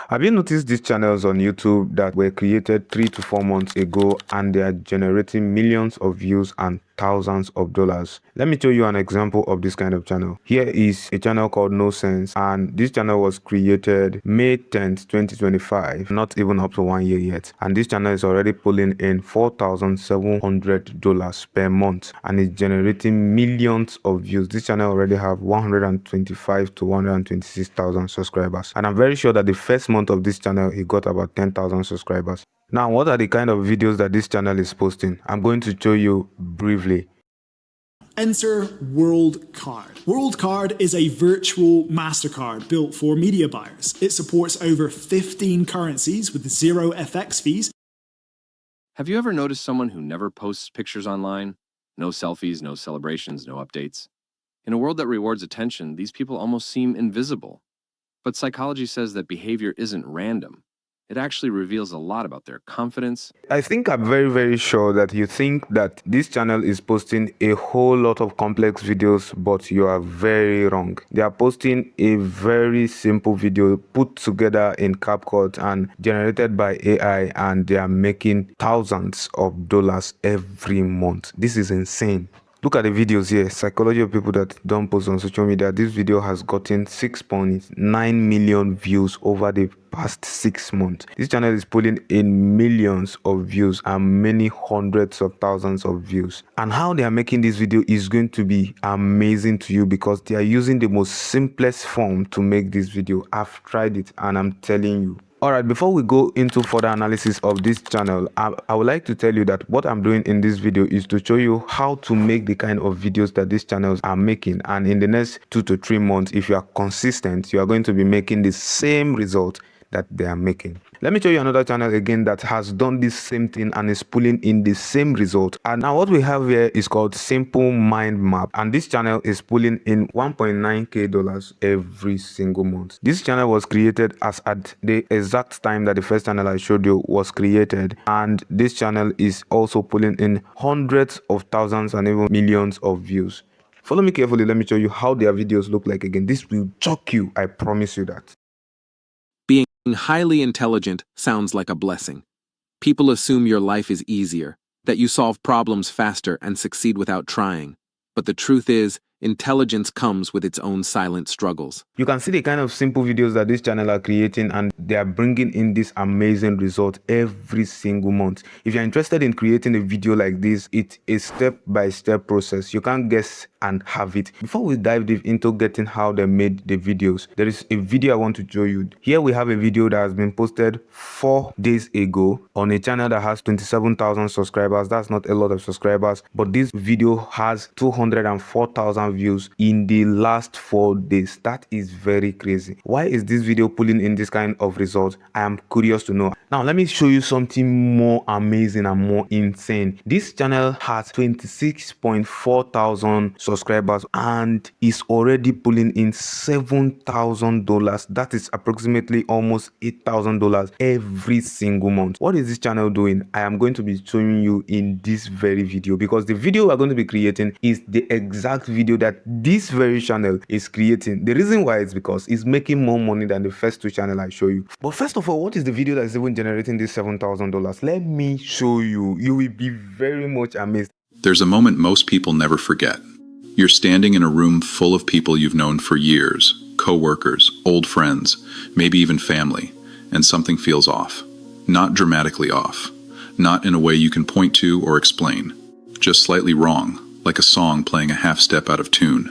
Have you noticed these channels on YouTube that were created 3 to 4 months ago and they are generating millions of views and thousands of dollars? Let me show you an example of this kind of channel. Here is a channel called No Sense, and this channel was created May 10th, 2025, not even up to 1 year yet. And this channel is already pulling in $4,700 per month and is generating millions of views. This channel already have 125 to 126,000 subscribers, and I'm very sure that the first month of this channel it got about 10,000 subscribers. Now, what are the kind of videos that this channel is posting? I'm going to show you briefly. Enter WorldCard. WorldCard is a virtual MasterCard built for media buyers. It supports over 15 currencies with zero FX fees. Have you ever noticed someone who never posts pictures online? No selfies, no celebrations, no updates. In a world that rewards attention, these people almost seem invisible. But psychology says that behavior isn't random. It actually reveals a lot about their confidence. I think I'm very sure that you think that this channel is posting a whole lot of complex videos, but you are very wrong. They are posting a very simple video put together in CapCut and generated by AI, and they are making thousands of dollars every month. This is insane. Look at the videos here. Psychology of people that don't post on social media. This video has gotten 6.9 million views over the past 6 months. This channel is pulling in millions of views and many hundreds of thousands of views. And how they are making this video is going to be amazing to you, because they are using the most simplest form to make this video. I've tried it and I'm telling you. Alright, before we go into further analysis of this channel, I would like to tell you that what I'm doing in this video is to show you how to make the kind of videos that these channels are making. And in the next 2 to 3 months, if you are consistent, you are going to be making the same result that they are making. Let me show you another channel again that has done this same thing and is pulling in the same result. And now what we have here is called Simple Mind Map, and this channel is pulling in $1.9K every single month. This channel was created as at the exact time that the first channel I showed you was created, and this channel is also pulling in hundreds of thousands and even millions of views. Follow me carefully. Let me show you how their videos look like again. This will shock you, I promise you that. Being highly intelligent sounds like a blessing. People assume your life is easier, that you solve problems faster and succeed without trying. But the truth is, intelligence comes with its own silent struggles. You can see the kind of simple videos that this channel are creating, and they are bringing in this amazing result every single month. If you're interested in creating a video like this, it's a step-by-step process. You can't guess and have it. Before we dive deep into getting how they made the videos, there is a video I want to show you. Here we have a video that has been posted 4 days ago on a channel that has 27,000 subscribers. That's not a lot of subscribers, but this video has 204,000 views in the last 4 days. That is very crazy. Why is this video pulling in this kind of result? I am curious to know. Now let me show you something more amazing and more insane. This channel has 26.4 thousand subscribers and is already pulling in $7,000. That is approximately almost $8,000 every single month. What is this channel doing? I am going to be showing you in this very video, because the video we're going to be creating is the exact video that this very channel is creating. The reason why is because it's making more money than the first 2 channels I show you. But first of all, what is the video that is even generating this $7,000? Let me show you. You will be very much amazed. There's a moment most people never forget. You're standing in a room full of people you've known for years, co-workers, old friends, maybe even family, and something feels off. Not dramatically off. Not in a way you can point to or explain. Just slightly wrong, like a song playing a half step out of tune.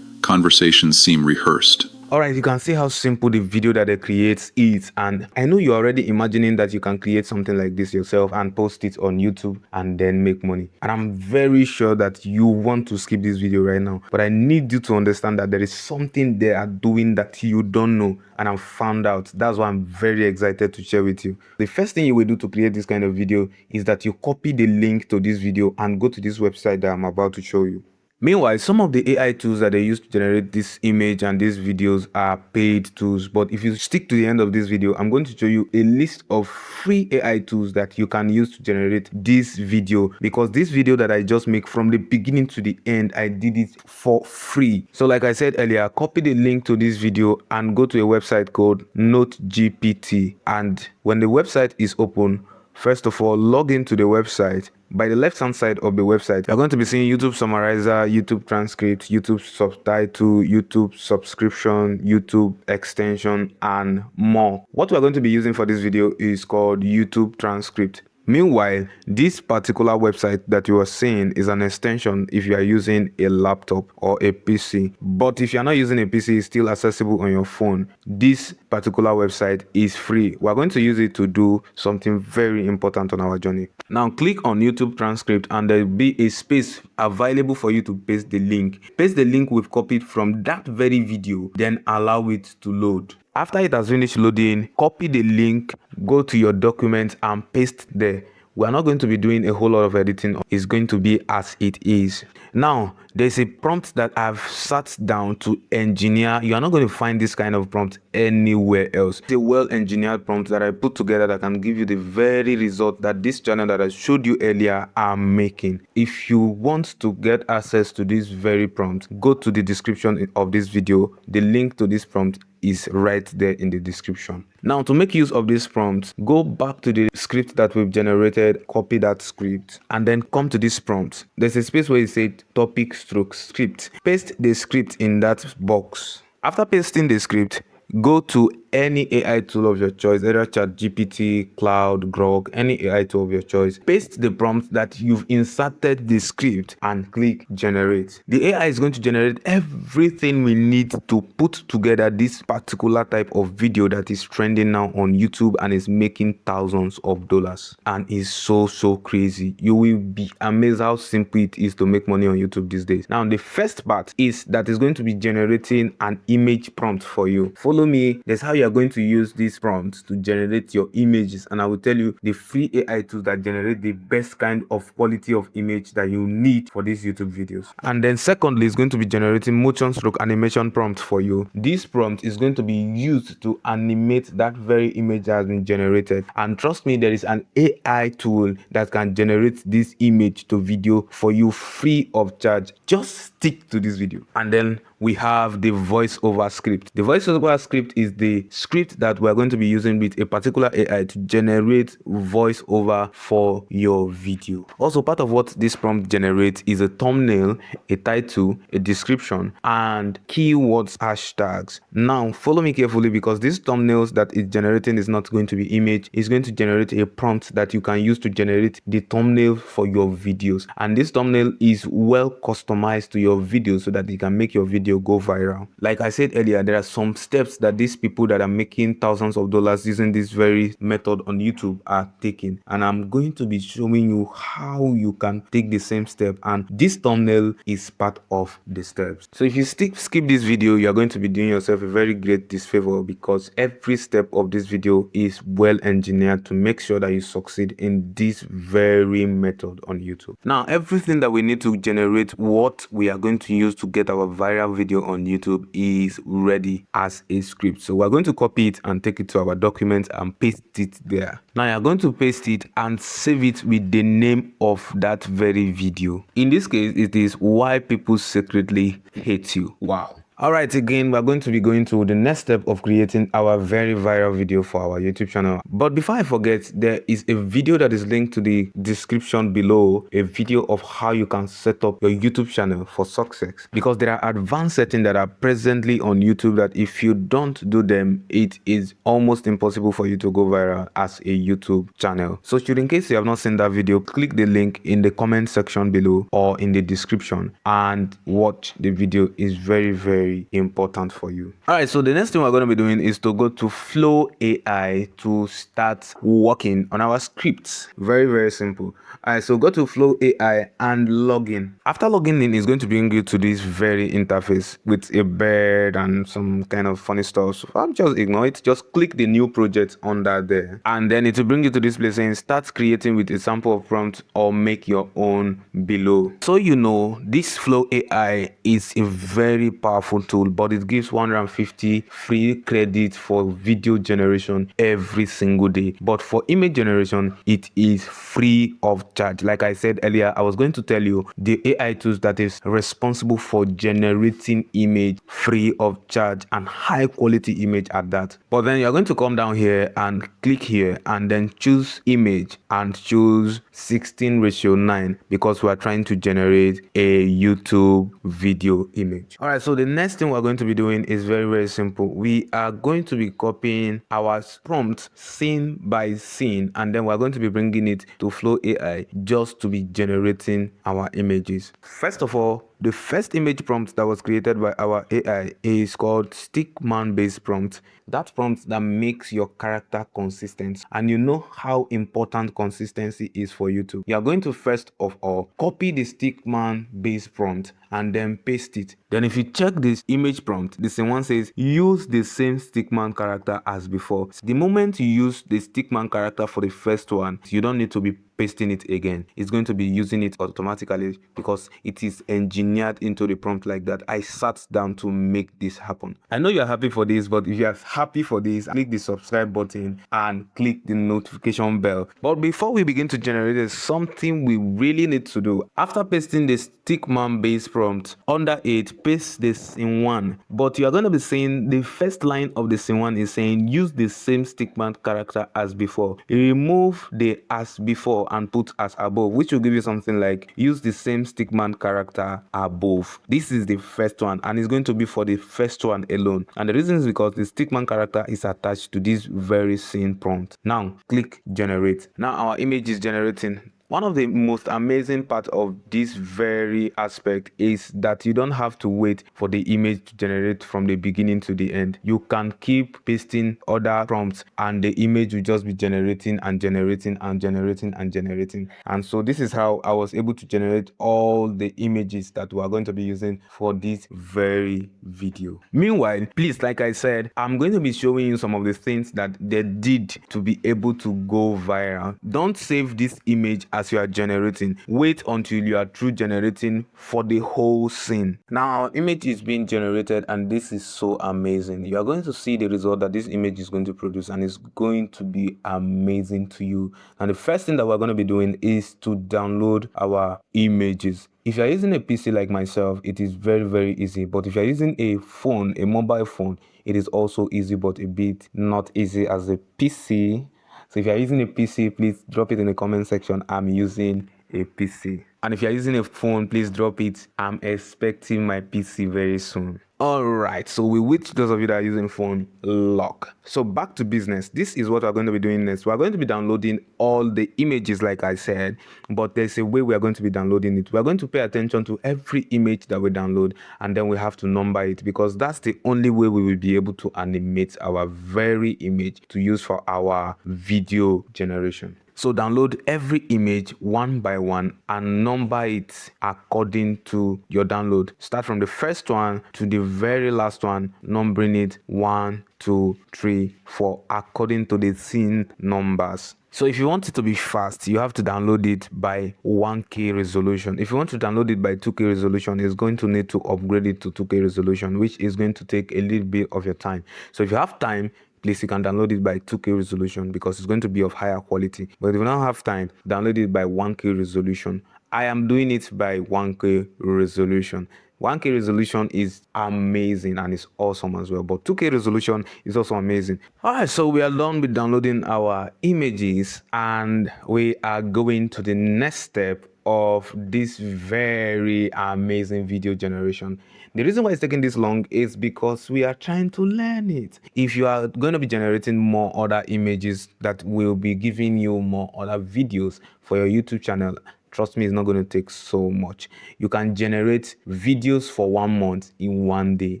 Conversations seem rehearsed. Alright, you can see how simple the video that they create is, and I know you're already imagining that you can create something like this yourself and post it on YouTube and then make money. And I'm very sure that you want to skip this video right now, but I need you to understand that there is something they are doing that you don't know, and I've found out. That's why I'm very excited to share with you. The first thing you will do to create this kind of video is that you copy the link to this video and go to this website that I'm about to show you. Meanwhile, some of the AI tools that they use to generate this image and these videos are paid tools. But if you stick to the end of this video, I'm going to show you a list of free AI tools that you can use to generate this video, because this video that I just make from the beginning to the end, I did it for free. So like I said earlier, copy the link to this video and go to a website called NoteGPT. And when the website is open, first of all, log into the website. By the left hand side of the website, you're going to be seeing YouTube Summarizer, YouTube Transcript, YouTube Subtitle, YouTube Subscription, YouTube Extension, and more. What we're going to be using for this video is called YouTube Transcript. Meanwhile, this particular website that you are seeing is an extension if you are using a laptop or a PC. But if you're not using a PC, it's still accessible on your phone. This particular website is free. We're going to use it to do something very important on our journey. Now click on YouTube Transcript and there'll be a space available for you to paste the link. Paste the link we've copied from that very video, then allow it to load. After it has finished loading, copy the link, go to your document and paste there. We're not going to be doing a whole lot of editing. It's going to be as it is. Now, there's a prompt that I've sat down to engineer. You are not going to find this kind of prompt anywhere else. It's a well-engineered prompt that I put together that can give you the very result that this channel that I showed you earlier are making. If you want to get access to this very prompt, go to the description of this video. The link to this prompt is right there in the description. Now, to make use of this prompt, go back to the script that we've generated, copy that script, and then come to this prompt. There's a space where it says topic stroke script. Paste the script in that box. After pasting the script, go to any AI tool of your choice, either ChatGPT, Cloud, Grok, any AI tool of your choice. Paste the prompt that you've inserted the script and click generate. The AI is going to generate everything we need to put together this particular type of video that is trending now on YouTube and is making thousands of dollars and is so crazy. You will be amazed how simple it is to make money on YouTube these days. Now, the first part is that is going to be generating an image prompt for you. Follow me. That's how you are going to use these prompts to generate your images, and I will tell you the free AI tools that generate the best kind of quality of image that you need for these YouTube videos. And then secondly, it's going to be generating motion stroke animation prompts for you. This prompt is going to be used to animate that very image that has been generated, and trust me, there is an AI tool that can generate this image to video for you free of charge. Just stick to this video. And then we have the voiceover script. The voiceover script is the script that we're going to be using with a particular AI to generate voiceover for your video. Also, part of what this prompt generates is a thumbnail, a title, a description, and keywords hashtags. Now, follow me carefully, because these thumbnails that it's generating is not going to be image. It's going to generate a prompt that you can use to generate the thumbnail for your videos. And this thumbnail is well customized to your video so that you can make your video go viral. Like I said earlier, there are some steps that these people that are making thousands of dollars using this very method on YouTube are taking, and I'm going to be showing you how you can take the same step, and this thumbnail is part of the steps. So if you skip this video, you are going to be doing yourself a very great disfavor, because every step of this video is well engineered to make sure that you succeed in this very method on YouTube. Now, everything that we need to generate what we are going to use to get our viral video on YouTube is ready as a script. So we're going to copy it and take it to our document and paste it there. Now you're going to paste it and save it with the name of that very video. In this case, it is why people secretly hate you. Wow. Alright, again, we're going to be going to the next step of creating our very viral video for our YouTube channel. But before I forget, there is a video that is linked to the description below, a video of how you can set up your YouTube channel for success. Because there are advanced settings that are presently on YouTube that if you don't do them, it is almost impossible for you to go viral as a YouTube channel. So should, in case you have not seen that video, click the link in the comment section below or in the description and watch the video. Is very very important for you. All right, so the next thing we're going to be doing is to go to Flow AI to start working on our scripts. Very, very simple. All right, so go to Flow AI and log in. After logging in, it's going to bring you to this very interface with a bird and some kind of funny stuff. So I'll just ignore it. Just click the new project under there, and then it will bring you to this place saying start creating with a sample of prompt or make your own below. So you know, this Flow AI is a very powerful tool, but it gives 150 free credit for video generation every single day. But for image generation, it is free of charge. Like I said earlier, I was going to tell you the AI tools that is responsible for generating image free of charge and high quality image at that. But then you're going to come down here and click here and then choose image and choose 16:9 because we are trying to generate a YouTube video image. All right, so the next thing we're going to be doing is very, very simple. We are going to be copying our prompt scene by scene, and then we're going to be bringing it to Flow AI just to be generating our images. First of all, the first image prompt that was created by our AI is called Stickman based prompt. That prompt that makes your character consistent, and you know how important consistency is for YouTube. You are going to first of all copy the Stickman based prompt and then paste it. Then if you check this image prompt, the same one says use the same Stickman character as before. The moment you use the Stickman character for the first one, you don't need to be pasting it again. It's going to be using it automatically because it is engineered into the prompt like that. I sat down to make this happen. I know you're happy for this, but if you're happy for this, click the subscribe button and click the notification bell. But before we begin to generate, there's something we really need to do. After pasting the Stickman base prompt, under it, paste this in one. But you are going to be saying the first line of the scene one is saying use the same Stickman character as before. Remove the as before and put as above, which will give you something like use the same Stickman character above. This is the first one, and it's going to be for the first one alone. And the reason is because the Stickman character is attached to this very scene prompt. Now click generate. Now our image is generating. One of the most amazing part of this very aspect is that you don't have to wait for the image to generate from the beginning to the end. You can keep pasting other prompts and the image will just be generating and generating and generating and generating. And so this is how I was able to generate all the images that we are going to be using for this very video. Meanwhile, please, like I said, I'm going to be showing you some of the things that they did to be able to go viral. Don't save this image as you are generating. Wait until you are through generating for the whole scene. Now our image is being generated and this is so amazing. You are going to see the result that this image is going to produce, and it's going to be amazing to you. And the first thing that we're going to be doing is to download our images. If you're using a PC like myself, it is very, very easy. But if you're using a phone, a mobile phone, it is also easy, but a bit not easy as a PC. So if you're using a PC, please drop it in the comment section. I'm using a PC. And if you're using a phone, please drop it. I'm expecting my PC very soon. Alright, so we wish those of you that are using phone luck. So back to business. This is what we're going to be doing next. We're going to be downloading all the images like I said, but there's a way we are going to be downloading it. We're going to pay attention to every image that we download, and then we have to number it because that's the only way we will be able to animate our very image to use for our video generation. So download every image one by one and number it according to your download. Start from the first one to the very last one, numbering it 1, 2, 3, 4 according to the scene numbers. So if you want it to be fast, you have to download it by 1K resolution. If you want to download it by 2K resolution, it's going to need to upgrade it to 2K resolution, which is going to take a little bit of your time. So if you have time, please, you can download it by 2K resolution because it's going to be of higher quality. But if you don't have time, download it by 1K resolution. I am doing it by 1K resolution. 1K resolution is amazing and it's awesome as well, but 2K resolution is also amazing. Alright, so we are done with downloading our images and we are going to the next step of this very amazing video generation. The reason why it's taking this long is because we are trying to learn it. If you are going to be generating more other images that will be giving you more other videos for your YouTube channel, Trust me, it's not going to take so much. You can generate videos for 1 month in 1 day.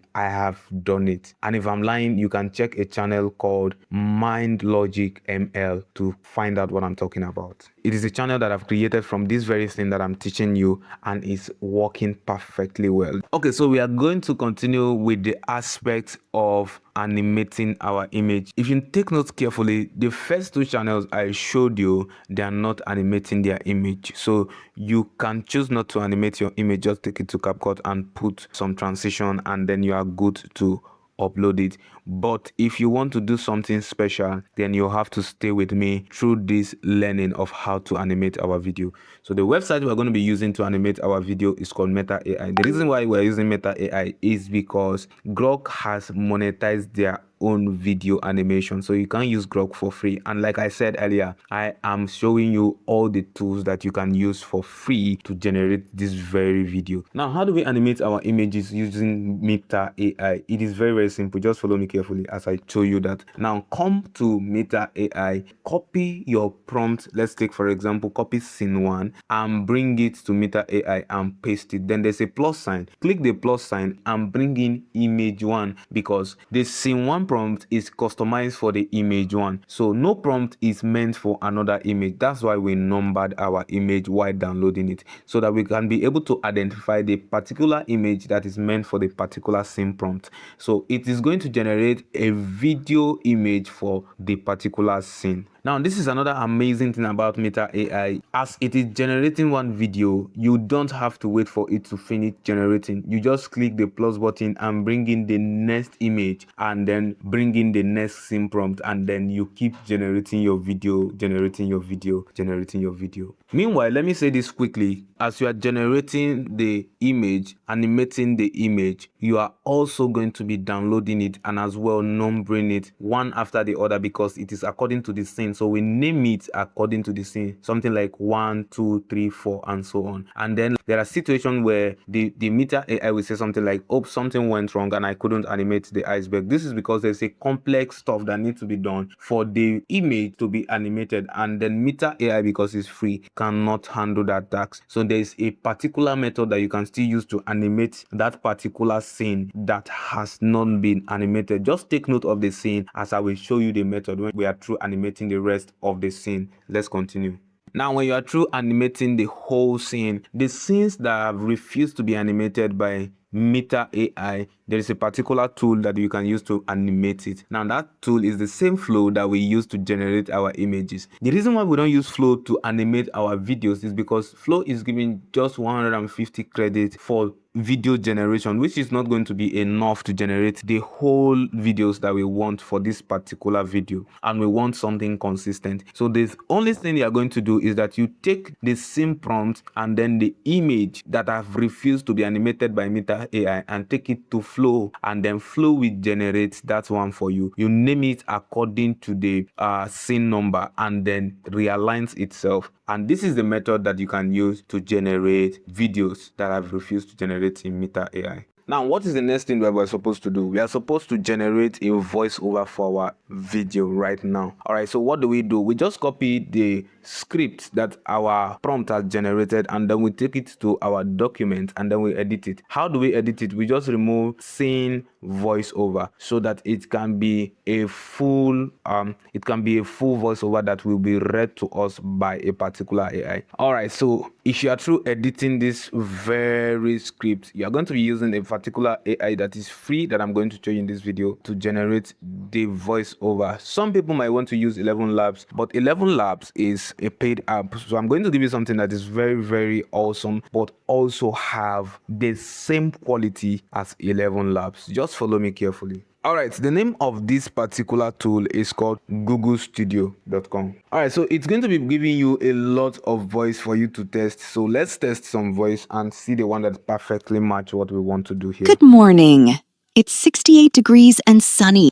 I have done it. And if I'm lying, you can check a channel called MindLogic ML to find out what I'm talking about. It is a channel that I've created from this very thing that I'm teaching you, and it's working perfectly well. Okay, so we are going to continue with the aspect of animating our image. If you take notes carefully, the first 2 channels I showed you, they are not animating their image. So you can choose not to animate your image, just take it to CapCut and put some transition, and then you are good to upload it. But if you want to do something special, then you have to stay with me through this learning of how to animate our video. So the website we're going to be using to animate our video is called Meta AI. The reason why we're using Meta AI is because Grok has monetized their own video animation, so you can use Grok for free. And like I said earlier, I am showing you all the tools that you can use for free to generate this very video. Now, how do we animate our images using Meta AI? It is very, very simple. Just follow me carefully as I show you that. Now come to Meta AI, copy your prompt. Let's take, for example, copy scene 1 and bring it to Meta AI and paste it. Then there's a plus sign. Click the plus sign and bring in image 1, because the scene 1 prompt is customized for the image 1. So no prompt is meant for another image. That's why we numbered our image while downloading it, so that we can be able to identify the particular image that is meant for the particular scene prompt. So it is going to generate a video image for the particular scene. Now, this is another amazing thing about Meta AI. As it is generating one video, you don't have to wait for it to finish generating. You just click the plus button and bring in the next image, and then bring in the next scene prompt, and then you keep generating your video, generating your video, generating your video. Meanwhile, let me say this quickly. As you are generating the image, animating the image, you are also going to be downloading it and as well numbering it one after the other, because it is according to the scene. So we name it according to the scene, something like 1, 2, 3, 4, and so on. And then there are situations where the Meta AI will say something like, oh, something went wrong and I couldn't animate the iceberg. This is because there's a complex stuff that needs to be done for the image to be animated, and then Meta AI, because it's free, cannot handle that task. So there's a particular method that you can still use to animate that particular scene that has not been animated. Just take note of the scene as I will show you the method when we are through animating the rest of the scene. Let's continue. Now, when you are through animating the whole scene, the scenes that have refused to be animated by Meta AI, there is a particular tool that you can use to animate it. Now, that tool is the same Flow that we use to generate our images. The reason why we don't use Flow to animate our videos is because Flow is giving just 150 credits for video generation, which is not going to be enough to generate the whole videos that we want for this particular video, and we want something consistent. So the only thing you are going to do is that you take the same prompt and then the image that have refused to be animated by Meta AI and take it to Flow, and then Flow will generate that one for you. You name it according to the scene number, and then realigns itself. And this is the method that you can use to generate videos that have refused to generate in Meta AI. Now, what is the next thing that we're supposed to do? We are supposed to generate a voiceover for our video right now. All right, so what do? We just copy the script that our prompt has generated, and then we take it to our document, and then we edit it. How do we edit it? We just remove scene voiceover so that it can be a full voiceover that will be read to us by a particular AI. All right, so if you are through editing this very script, you are going to be using a particular AI that is free that I'm going to show you in this video to generate the voiceover. Some people might want to use 11 Labs, but 11 Labs is a paid app. So I'm going to give you something that is very, very awesome, but also have the same quality as 11 Labs. Just follow me carefully. All right, the name of this particular tool is called googlestudio.com. All right, so it's going to be giving you a lot of voice for you to test. So let's test some voice and see the one that perfectly matches what we want to do here. Good morning. It's 68 degrees and sunny.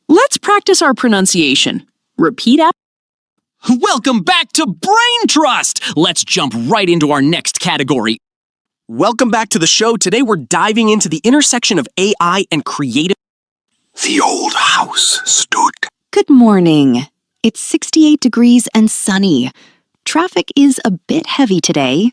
Let's practice our pronunciation. Repeat after. Welcome back to Brain Trust. Let's jump right into our next category. Welcome back to the show. Today we're diving into the intersection of AI and creative. The old house stood. Good morning. It's 68 degrees and sunny. Traffic is a bit heavy today.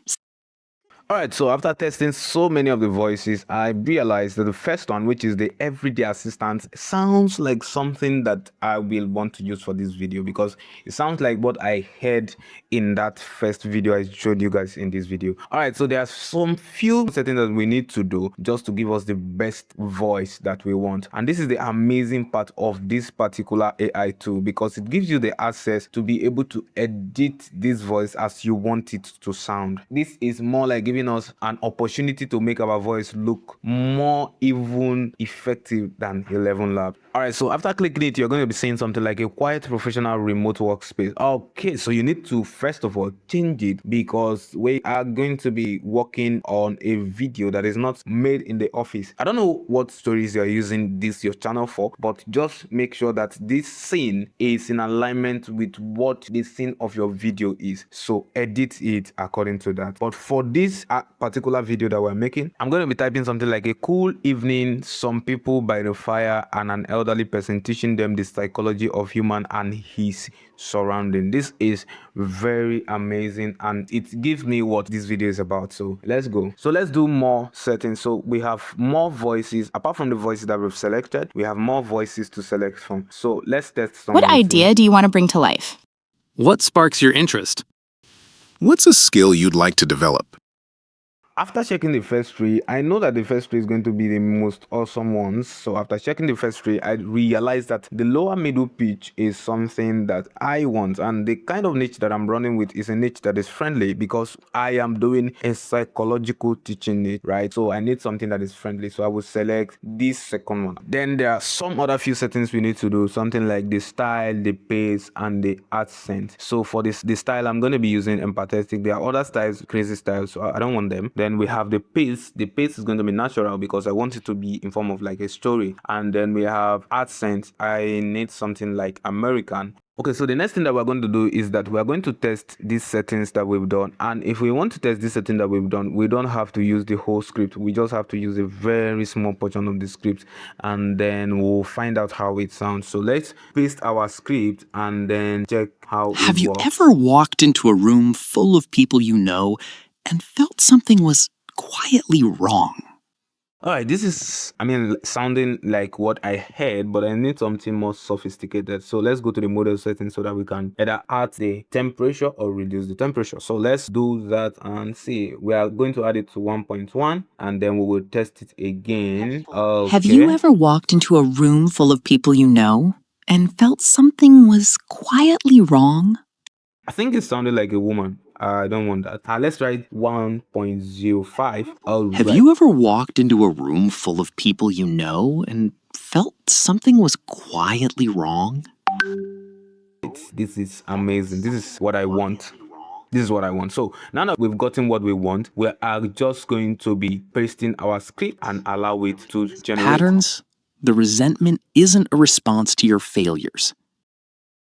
Alright, so after testing so many of the voices, I realized that the first one, which is the everyday assistant, sounds like something that I will want to use for this video because it sounds like what I heard in that first video I showed you guys in this video. Alright, so there are some few settings that we need to do just to give us the best voice that we want. And this is the amazing part of this particular AI tool because it gives you the access to be able to edit this voice as you want it to sound. This is more like giving us an opportunity to make our voice look more even effective than 11 Labs. Alright, so after clicking it, you're going to be seeing something like a quiet professional remote workspace. Okay, so you need to first of all change it because we are going to be working on a video that is not made in the office. I don't know what stories you're using this your channel for, but just make sure that this scene is in alignment with what the scene of your video is. So edit it according to that. But for this particular video that we're making, I'm going to be typing something like a cool evening, some people by the fire, and an elderly person teaching them the psychology of human and his surrounding. This is very amazing and it gives me what this video is about. So let's go. So let's do more settings. So we have more voices. Apart from the voices that we've selected, we have more voices to select from. So let's test some. What idea do you want to bring to life? What sparks your interest? What's a skill you'd like to develop? After checking the first three, I know that the first three is going to be the most awesome ones. So after checking the first three, I realized that the lower middle pitch is something that I want. And the kind of niche that I'm running with is a niche that is friendly because I am doing a psychological teaching niche, right? So I need something that is friendly. So I will select this second one. Then there are some other few settings we need to do. Something like the style, the pace, and the accent. So for the style, I'm going to be using empathetic. There are other styles, crazy styles, so I don't want them. Then we have the pace. The pace is going to be natural because I want it to be in form of like a story. And then we have accent. I need something like American. Okay, so the next thing that we're going to do is that we're going to test these settings that we've done. And if we want to test this setting that we've done, we don't have to use the whole script. We just have to use a very small portion of the script and then we'll find out how it sounds. So let's paste our script and then check how it works. Have you ever walked into a room full of people you know and felt something was quietly wrong? Alright, this is, sounding like what I heard, but I need something more sophisticated. So let's go to the model settings so that we can either add the temperature or reduce the temperature. So let's do that and see. We are going to add it to 1.1 and then we will test it again. Okay. Have you ever walked into a room full of people you know and felt something was quietly wrong? I think it sounded like a woman. I don't want that. Let's try 1.05. Have you ever walked into a room full of people you know and felt something was quietly wrong? This is amazing. This is what I want. This is what I want. So now that we've gotten what we want, we are just going to be pasting our script and allow it to generate patterns. The resentment isn't a response to your failures.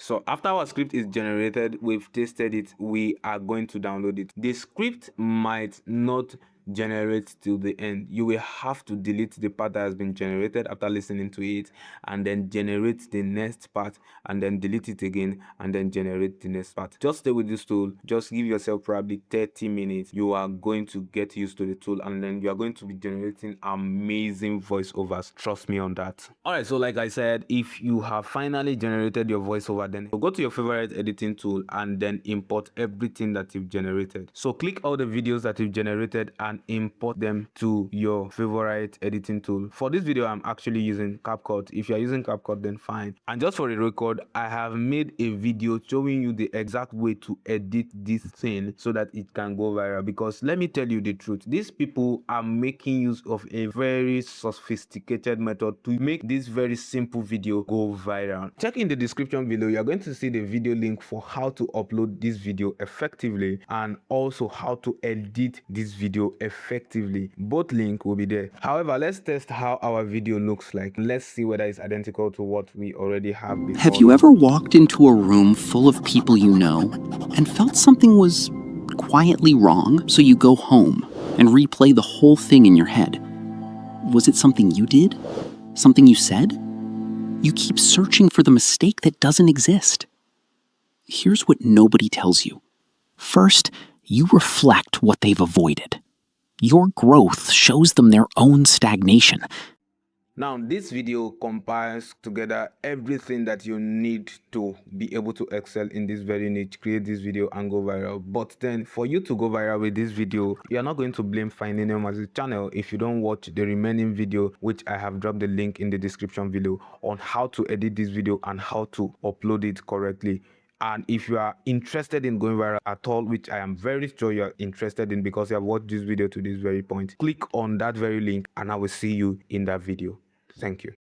So after our script is generated, we've tested it, we are going to download it. The script might not generate till the end. You will have to delete the part that has been generated after listening to it and then generate the next part and then delete it again and then generate the next part. Just stay with this tool. Just give yourself probably 30 minutes. You are going to get used to the tool and then you are going to be generating amazing voiceovers. Trust me on that. Alright, so like I said, if you have finally generated your voiceover, then go to your favorite editing tool and then import everything that you've generated. So click all the videos that you've generated and import them to your favorite editing tool. For this video, I'm actually using CapCut. If you're using CapCut, then fine. And just for the record, I have made a video showing you the exact way to edit this thing so that it can go viral. Because let me tell you the truth, these people are making use of a very sophisticated method to make this very simple video go viral. Check in the description below. You're going to see the video link for how to upload this video effectively and also how to edit this video effectively. Both links will be there. However, let's test how our video looks like. Let's see whether it's identical to what we already have before. Have you ever walked into a room full of people you know and felt something was quietly wrong, so you go home and replay the whole thing in your head? Was it something you did? Something you said? You keep searching for the mistake that doesn't exist. Here's what nobody tells you. First, you reflect what they've avoided. Your growth shows them their own stagnation. Now, this video compiles together everything that you need to be able to excel in this very niche, create this video and go viral. But then for you to go viral with this video, you are not going to blame Findinium as a channel if you don't watch the remaining video, which I have dropped the link in the description below on how to edit this video and how to upload it correctly. And if you are interested in going viral at all, which I am very sure you are interested in because you have watched this video to this very point, click on that very link and I will see you in that video. Thank you.